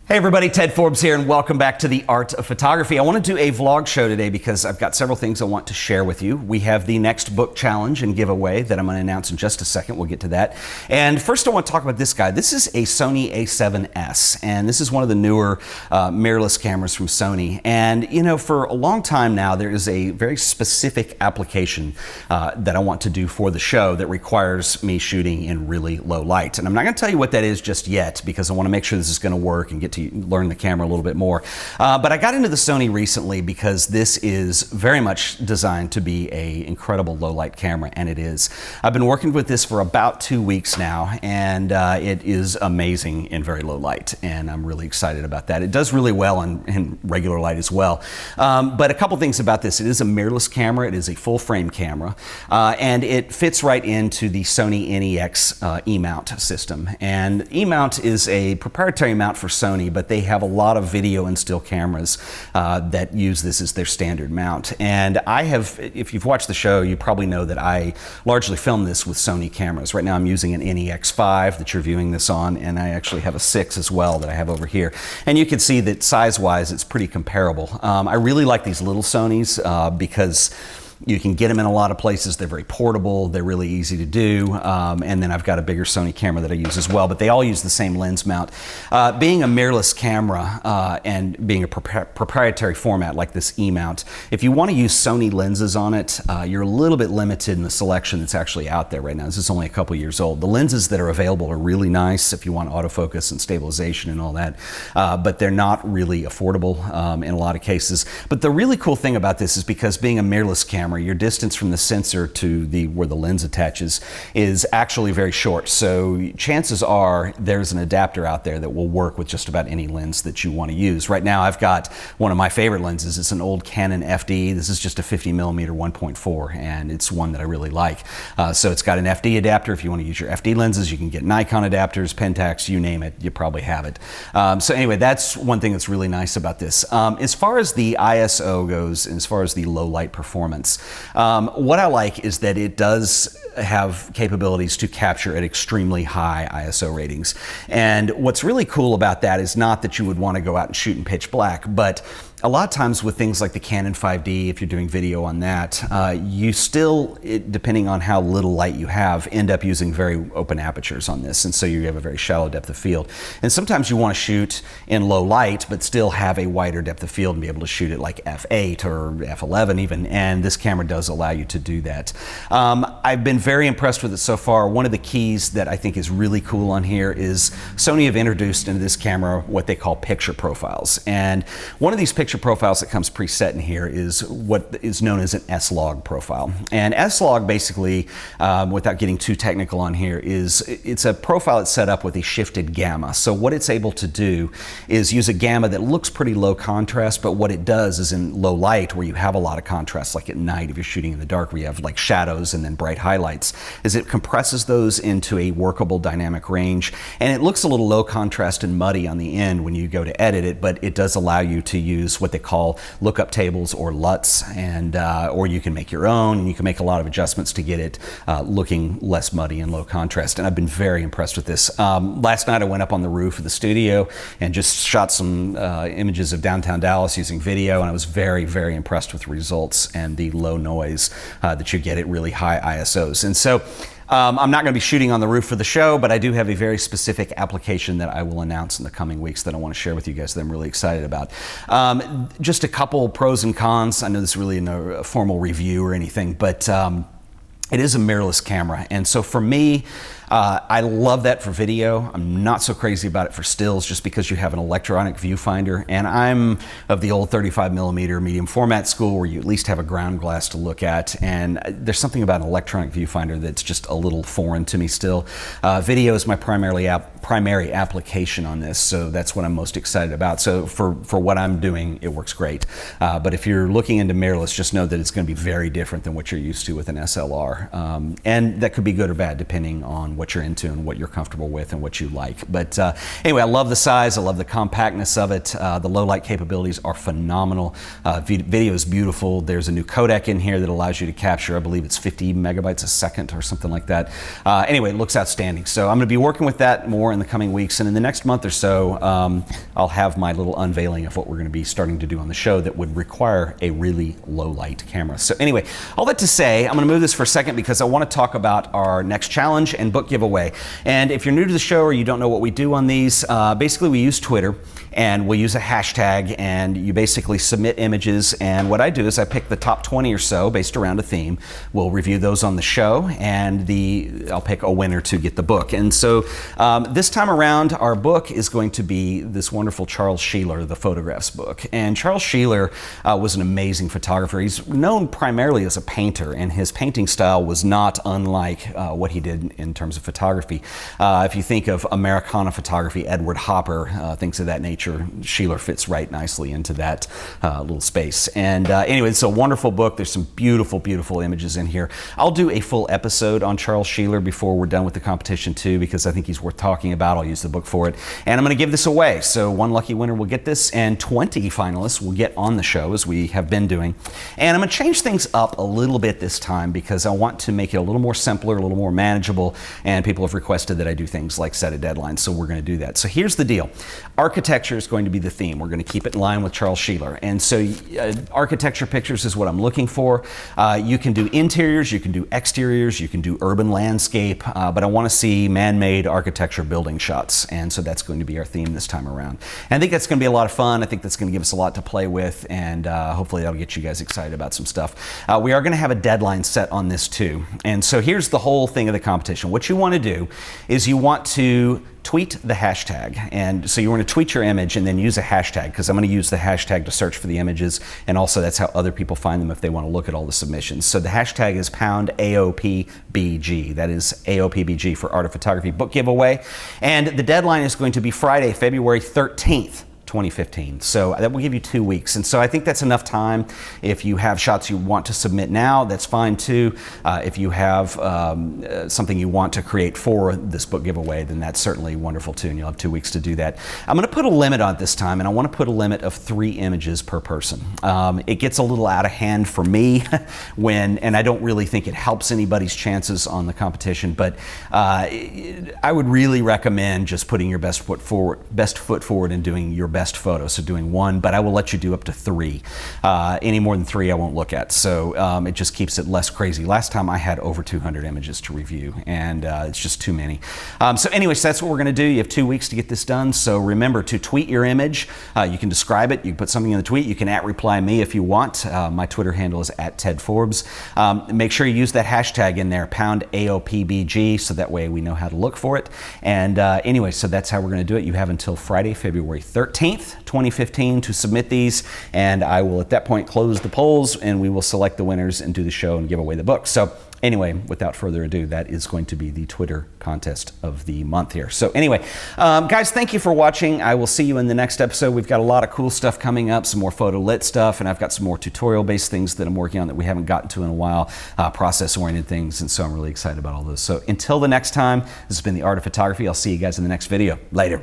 Hey everybody, Ted Forbes here and welcome back to The Art of Photography. I want to do a vlog show today because I've got several things I want to share with you. We have the next book challenge and giveaway that I'm going to announce in just a second. We'll get to that. And first I want to talk about this guy. This is a Sony a7S and this is one of the newer mirrorless cameras from Sony. And you know, for a long time now there is a very specific application that I want to do for the show that requires me shooting in really low light. And I'm not going to tell you what that is just yet because I want to make sure this is going to work and get to learn the camera a little bit more. But I got into the Sony recently because this is very much designed to be an incredible low light camera, and it is. I've been working with this for about 2 weeks now, and it is amazing in very low light, and I'm really excited about that. It does really well in regular light as well. But a couple things about this. It is a mirrorless camera. It is a full frame camera, and it fits right into the Sony NEX E-mount system. And E-mount is a proprietary mount for Sony, but they have a lot of video and still cameras that use this as their standard mount. And I have, if you've watched the show, you probably know that I largely film this with Sony cameras. Right now I'm using an NEX5 that you're viewing this on, and I actually have a 6 as well that I have over here. And you can see that size-wise it's pretty comparable. I really like these little Sonys because you can get them in a lot of places. They're very portable. They're really easy to do. And then I've got a bigger Sony camera that I use as well, but they all use the same lens mount. Being a mirrorless camera and being a proprietary format like this E-mount, if you want to use Sony lenses on it, you're a little bit limited in the selection that's actually out there right now. This is only a couple years old. The lenses that are available are really nice if you want autofocus and stabilization and all that, but they're not really affordable in a lot of cases. But the really cool thing about this is because being a mirrorless camera, your distance from the sensor to where the lens attaches is actually very short. So chances are there's an adapter out there that will work with just about any lens that you want to use. Right now I've got one of my favorite lenses. It's an old Canon FD. This is just a 50mm 1.4, and it's one that I really like. So it's got an FD adapter. If you want to use your FD lenses, you can get Nikon adapters, Pentax, you name it, you probably have it. So anyway, that's one thing that's really nice about this. As far as the ISO goes, and as far as the low light performance, what I like is that it does have capabilities to capture at extremely high ISO ratings. And what's really cool about that is not that you would want to go out and shoot in pitch black, but a lot of times with things like the Canon 5D, if you're doing video on that, you still, depending on how little light you have, end up using very open apertures on this. And so you have a very shallow depth of field. And sometimes you want to shoot in low light, but still have a wider depth of field and be able to shoot it like f8 or f11 even. And this camera does allow you to do that. I've been very impressed with it so far. One of the keys that I think is really cool on here is Sony have introduced into this camera what they call picture profiles. And one of these picture profiles that comes preset in here is what is known as an S-log profile. And S-log basically, without getting too technical on here, it's a profile that's set up with a shifted gamma. So what it's able to do is use a gamma that looks pretty low contrast, but what it does is in low light, where you have a lot of contrast, like at night if you're shooting in the dark where you have like shadows and then bright highlights, is it compresses those into a workable dynamic range. And it looks a little low contrast and muddy on the end when you go to edit it, but it does allow you to use what they call lookup tables or LUTs, and or you can make your own, and you can make a lot of adjustments to get it looking less muddy and low contrast. And I've been very impressed with this. Last night I went up on the roof of the studio and just shot some images of downtown Dallas using video, and I was very, very impressed with the results and the low noise that you get at really high ISOs. And so I'm not going to be shooting on the roof for the show, but I do have a very specific application that I will announce in the coming weeks that I want to share with you guys that I'm really excited about. Just a couple pros and cons. I know this is really no a formal review or anything, but it is a mirrorless camera. And so for me, I love that for video. I'm not so crazy about it for stills just because you have an electronic viewfinder, and I'm of the old 35mm medium format school where you at least have a ground glass to look at, and there's something about an electronic viewfinder that's just a little foreign to me still. Video is my primary application on this, so that's what I'm most excited about. So for what I'm doing, it works great. But if you're looking into mirrorless, just know that it's going to be very different than what you're used to with an SLR. And that could be good or bad depending on what you're into and what you're comfortable with and what you like. But anyway, I love the size, I love the compactness of it. The low light capabilities are phenomenal. Video is beautiful. There's a new codec in here that allows you to capture, I believe it's 50 megabytes a second or something like that. Anyway, it looks outstanding. So I'm going to be working with that more in the coming weeks, and in the next month or so, I'll have my little unveiling of what we're going to be starting to do on the show that would require a really low light camera. So anyway, all that to say, I'm going to move this for a second because I want to talk about our next challenge and book giveaway. And if you're new to the show or you don't know what we do on these, basically we use Twitter and we'll use a hashtag, and you basically submit images, and what I do is I pick the top 20 or so based around a theme. We'll review those on the show, and I'll pick a winner to get the book. And so this time around, our book is going to be this wonderful Charles Sheeler, the photographs book. And Charles Sheeler was an amazing photographer. He's known primarily as a painter, and his painting style was not unlike what he did in terms of photography. If you think of Americana photography, Edward Hopper, things of that nature, Sheeler fits right nicely into that little space. And anyway, it's a wonderful book. There's some beautiful, beautiful images in here. I'll do a full episode on Charles Sheeler before we're done with the competition too, because I think he's worth talking about. I'll use the book for it. And I'm going to give this away. So one lucky winner will get this, and 20 finalists will get on the show, as we have been doing. And I'm going to change things up a little bit this time because I want to make it a little more simpler, a little more manageable, and people have requested that I do things like set a deadline, so we're going to do that. So here's the deal. Architecture is going to be the theme. We're going to keep it in line with Charles Sheeler. And so architecture pictures is what I'm looking for. You can do interiors, you can do exteriors, you can do urban landscape, but I want to see man-made architecture building shots. And so that's going to be our theme this time around. And I think that's going to be a lot of fun. I think that's going to give us a lot to play with, and hopefully that'll get you guys excited about some stuff. We are going to have a deadline set on this too. And so here's the whole thing of the competition. What you want to do is you want to tweet the hashtag. And so you want to tweet your image and then use a hashtag, because I'm going to use the hashtag to search for the images, and also that's how other people find them if they want to look at all the submissions. So the hashtag is #AOPBG. That is AOPBG for Art of Photography book giveaway. And the deadline is going to be Friday, February 13th. 2015. So that will give you 2 weeks. And so I think that's enough time. If you have shots you want to submit now, that's fine too. If you have something you want to create for this book giveaway, then that's certainly wonderful too, and you'll have 2 weeks to do that. I'm going to put a limit on it this time, and I want to put a limit of 3 images per person. It gets a little out of hand for me and I don't really think it helps anybody's chances on the competition, but I would really recommend just putting your best foot forward and doing your best photo, so doing 1, but I will let you do up to 3. Any more than 3 I won't look at, so it just keeps it less crazy. Last time I had over 200 images to review, and it's just too many. So anyways, that's what we're going to do. You have 2 weeks to get this done, so remember to tweet your image. You can describe it, you can put something in the tweet, you can @reply me if you want. My Twitter handle is @TedForbes. Make sure you use that hashtag in there, #AOPBG, so that way we know how to look for it. And anyway, so that's how we're going to do it. You have until Friday, February 13th, 2015 to submit these, and I will at that point close the polls, and we will select the winners and do the show and give away the book. So anyway, without further ado, that is going to be the Twitter contest of the month here. So anyway, guys, thank you for watching. I will see you in the next episode. We've got a lot of cool stuff coming up, some more photo lit stuff, and I've got some more tutorial-based things that I'm working on that we haven't gotten to in a while, process-oriented things, and so I'm really excited about all those. So until the next time, this has been The Art of Photography. I'll see you guys in the next video. Later.